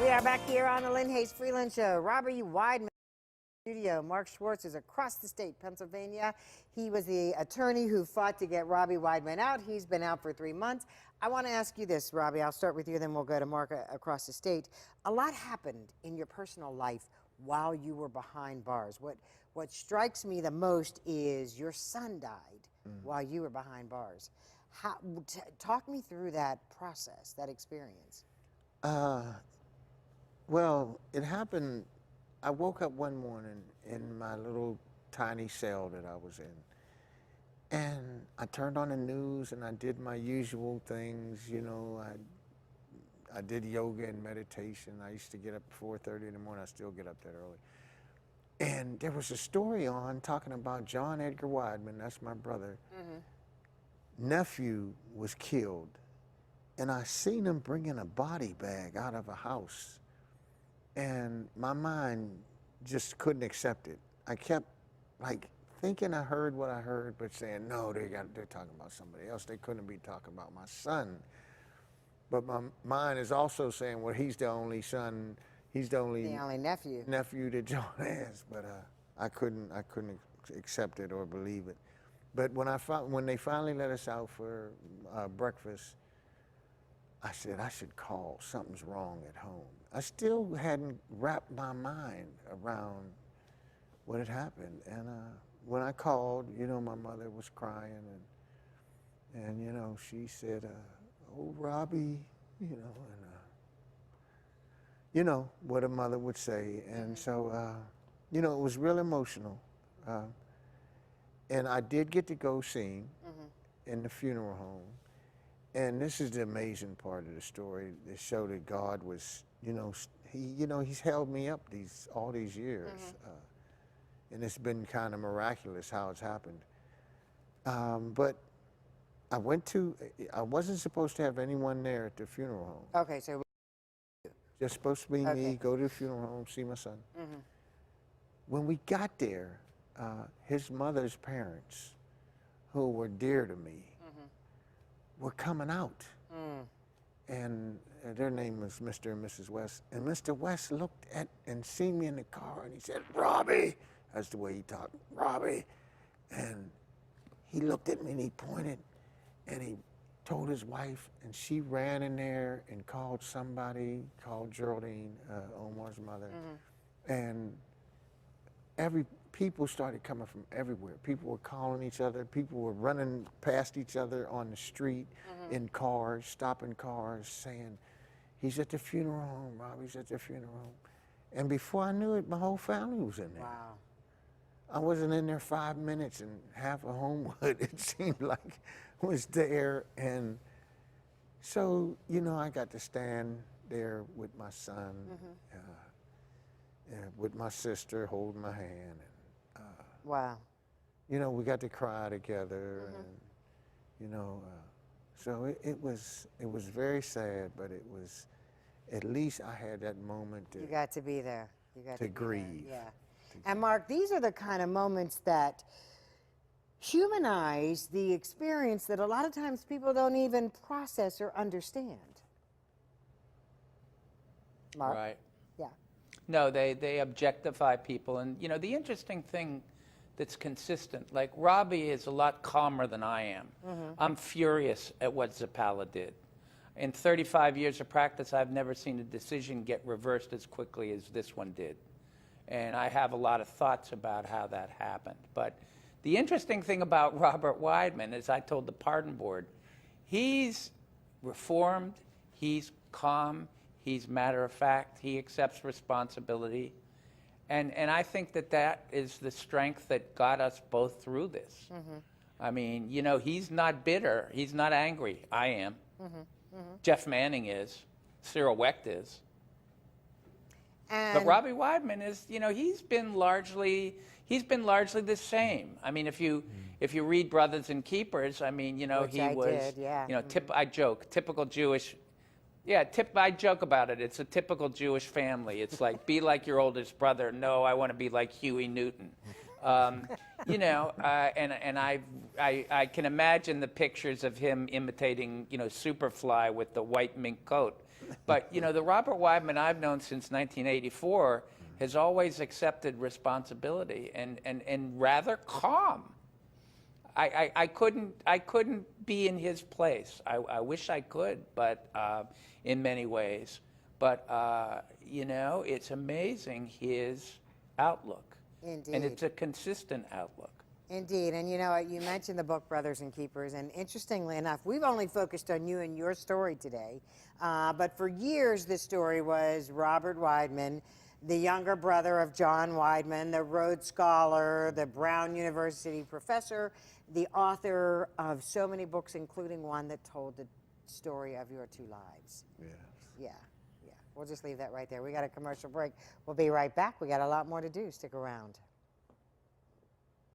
We are back here on the Lynn Hayes Freeland Show. Robbie Wideman studio. Mark Schwartz is across the state, Pennsylvania. He was the attorney who fought to get Robbie Wideman out. He's been out for 3 months. I want to ask you this, Robbie. I'll start with you, then we'll go to Mark across the state. A lot happened in your personal life while you were behind bars. What strikes me the most is your son died while you were behind bars. Talk me through that process, that experience. Well, it happened. I woke up one morning in my little tiny cell that I was in, and I turned on the news and I did my usual things. You know, I did yoga and meditation. I used to get up at 4:30 in the morning. I still get up that early. And there was a story on talking about John Edgar Wideman, that's my brother, nephew was killed. And I seen him bringing a body bag out of a house. And my mind just couldn't accept it. I kept like thinking I heard what I heard, but saying, no, they're talking about somebody else. They couldn't be talking about my son. But my mind is also saying, well, he's the only son, he's the only nephew that John has. But I couldn't accept it or believe it. But when they finally let us out for breakfast, I said, I should call, something's wrong at home. I still hadn't wrapped my mind around what had happened. And when I called, you know, my mother was crying, and you know, she said, oh, Robbie, you know, and you know, what a mother would say. And so, you know, it was real emotional. And I did get to go sing in the funeral home. And this is the amazing part of the story. It showed that God was, you know, he's held me up all these years. And it's been kind of miraculous how it's happened. But I wasn't supposed to have anyone there at the funeral home. Okay, so. Just supposed to be me, go to the funeral home, see my son. When we got there, his mother's parents, who were dear to me, were coming out. And their name was Mr. and Mrs. West. And Mr. West looked at and seen me in the car, and he said, Robbie. That's the way he talked, Robbie. And he looked at me and he pointed, and he told his wife, and she ran in there and called somebody, called Geraldine, Omar's mother. And people started coming from everywhere. People were calling each other. People were running past each other on the street in cars, stopping cars, saying, he's at the funeral home, Robbie's at the funeral home. And before I knew it, my whole family was in there. Wow. I wasn't in there 5 minutes, and half of Homewood, it seemed like, was there. And so, you know, I got to stand there with my son, with my sister holding my hand. Wow. You know, we got to cry together, and you know, so it was very sad, but it was, at least I had that moment to, you got to be there. You got to grieve. Yeah. And Mark, these are the kind of moments that humanize the experience that a lot of times people don't even process or understand. Mark? Right. Yeah. No, they objectify people. And, you know, the interesting thing that's consistent, like Robbie is a lot calmer than I am. I'm furious at what Zappala did. In 35 years of practice, I've never seen a decision get reversed as quickly as this one did. And I have a lot of thoughts about how that happened. But the interesting thing about Robert Wideman, as I told the pardon board, he's reformed, he's calm, he's matter of fact, he accepts responsibility. And I think that is the strength that got us both through this. I mean, you know, he's not bitter, he's not angry. I am. Jeff Manning is, Cyril Wecht is. But Robbie Wideman is, you know, he's been largely the same. I mean, if you read Brothers and Keepers, I mean, you know, Which he I was, did, yeah. you know, I joke, typical Jewish. Yeah, I joke about it. It's a typical Jewish family. It's like, be like your oldest brother. No, I want to be like Huey Newton. You know, and I can imagine the pictures of him imitating, you know, Superfly with the white mink coat. But, you know, the Robert Wideman I've known since 1984 has always accepted responsibility and rather calm. I couldn't be in his place. I wish I could, but in many ways. But, you know, it's amazing his outlook. Indeed. And it's a consistent outlook. Indeed, and you know, you mentioned the book Brothers and Keepers, and interestingly enough, we've only focused on you and your story today, but for years this story was Robert Wideman, the younger brother of John Wideman, the Rhodes Scholar, the Brown University professor, the author of so many books, including one that told the story of your two lives. Yes. Yeah, yeah. We'll just leave that right there. We got a commercial break. We'll be right back. We got a lot more to do. Stick around.